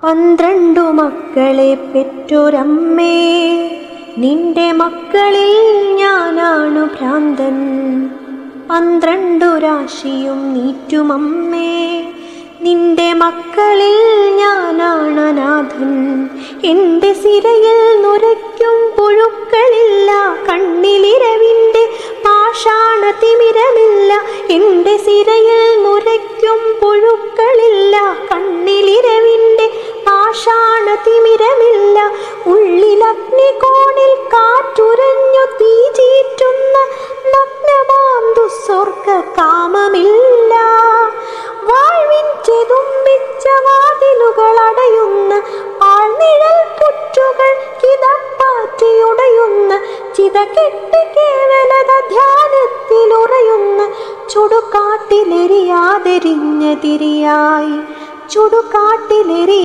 12 മക്കളെ പെറ്റൊരമ്മേ, നിന്റെ മക്കളിൽ ഞാനാണു ഭ്രാന്തൻ. 12 രാശിയും നീറ്റുമമ്മേ, നിന്റെ മക്കളിൽ ഞാനാണ് അനാഥൻ. എൻ്റെ സിരയിൽ നുരയ്ക്കും പുഴുക്കളില്ല, കണ്ണിലിരവിൻ്റെ പാഷാണ തിമിരമില്ല. എൻ്റെ സിരയിൽ നുരയ്ക്കും പുഴുക്കളില്ല, കണ്ണിലിരവിൻ്റെ പാഷാണ തിമിരമില്ല. ഉള്ളിലഗ്നികോണിൽ കാറ്റുരഞ്ഞു തീ ചീറ്റുന്ന നഗ്നമാം ദുസ്വർഗ കാമമില്ല. വാഴ്വിൻ ചെതുമ്പിച്ച വാതിലുകൾ അടയുന്ന ആൾനിഴൽ പുറ്റുകൾ കിതപ്പാറ്റിയുടയുന്ന ചിതകെട്ടി കേവലത ധ്യാനത്തിലുറയുന്ന ചുടുകാട്ടിലെരിയാതെരിഞ്ഞ തിരിയായി ചുടുകാട്ടിലെരി